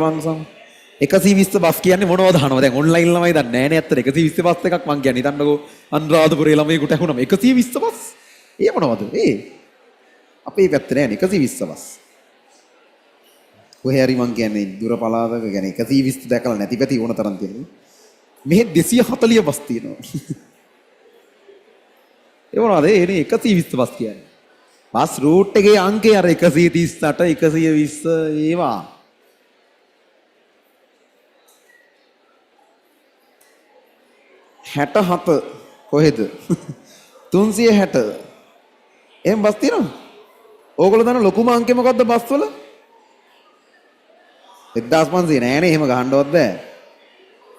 වංශම් 120 bus කියන්නේ මොනවද අහනවා දැන් ඔන්ලයින් ළමයි දන්නේ නැහැ නේ ඇත්තට 120 බස් එකක් මං කියන්නේ හිතන්නකෝ අනුරාධපුරේ ළමයිකට ඇහුනම 120 බස් ඒ මොනවද ඒ අපේ පැත්තේ නෑනේ 120 බස් කොහේ හරි මං කියන්නේ දුර පළාතක කියන්නේ 120 දැකලා නැති පැති ඕන තරම් තියෙනවා මෙහෙ 240 බස් තියෙනවා ඒ මොනවද ඒ 120 බස් කියන්නේ බස් රූට් එකේ අංකය අර 138 120 ඒවා හැට හත කොහෙද 360 එහෙම බස් තියෙනවද ඕගොල්ලෝ දන්න ලොකුම අංකය මොකද්ද බස් වල 1500 නෑනේ එහෙම ගහන්නවත් බෑ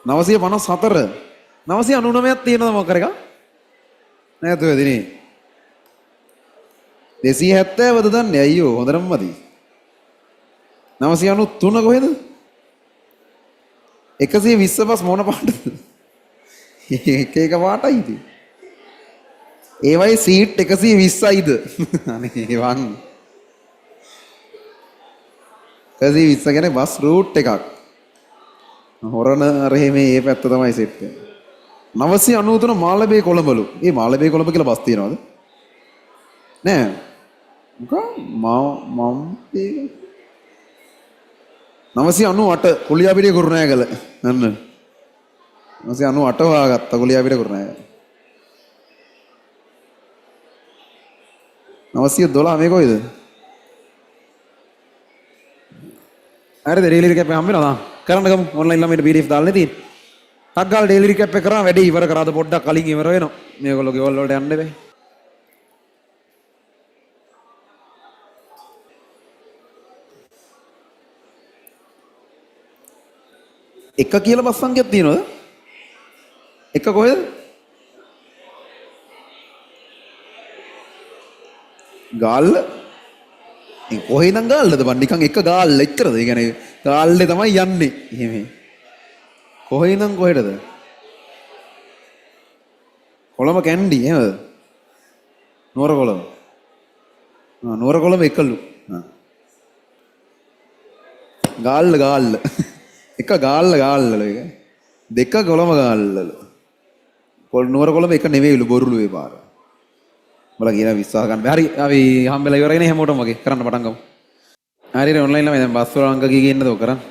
954 999ක් තියෙනවද මොකක් කරේක නේද වෙදිනේ 270ද දන්නේ අයියෝ හොඳටම මදි 993 කොහෙද 120 බස් මොන පාටද එක එක පාටයි ඉතින් ඒවයි සීට් 120යිද අනේ වන් 120 කියන්නේ බස් රූට් එකක් හොරණ අරේ මේ මේ පැත්ත තමයි සෙට් එක 993 මාළඹේ කොළඹලු ඒ මාළඹේ කොළඹ කියලා බස් තියනවද නෑ මොකක් මම 998 කුලියාපිටිය කුරුණෑගල නන්න 998 හොයාගත්තා කුලියාපිටිය කුරුණෑගල 912 මේ කොයිද හරිද ඩේලි රිකැප් එක හම්බ වෙනවා කරන්න ගමු ඔන්ලයින් ළමයිට PDF දාලා තියෙන්නේ ටක් ගාලා ඩේලි රිකැප් එක කරා වැඩේ ඉවර කරාද පොඩ්ඩක් කලින් ඉවර වෙනවා මේගොල්ලෝ ගෙවල් වලට යන්න බෑ එක කියලා බස් සංඛ්‍යාවක් තියෙනවද? එක කොහෙද? ගාල්ල? ඒ කොහේ ඉඳන් ගාල්ලද බං නිකන් එක ගාල්ල එච්චරද? ඒ කියන්නේ ගාල්ලේ තමයි යන්නේ. එහෙම. කොහේ ඉඳන් කොහෙටද? කොළඹ කැන්ඩි එහෙමද? නුවර කොළඹ. නුවර කොළඹ එකලු. ගාල්ල. එක ගාල්ල එක දෙක කොළඹ ගාල්ලලු නුවර කොළඹ එක නෙවෙයිලු බොරුලු ඒ පාර උඹලා කියන විශ්වාස ගන්න බෑ හරි අපි හම්බෙලා ඉවරගෙන හැමෝටම වගේ කරන්න පටන් ගමු හරියට ඔන්ලයින් ළමයි දැන් බස් වල අංක කී කියන්නද ඔය කරන්නේ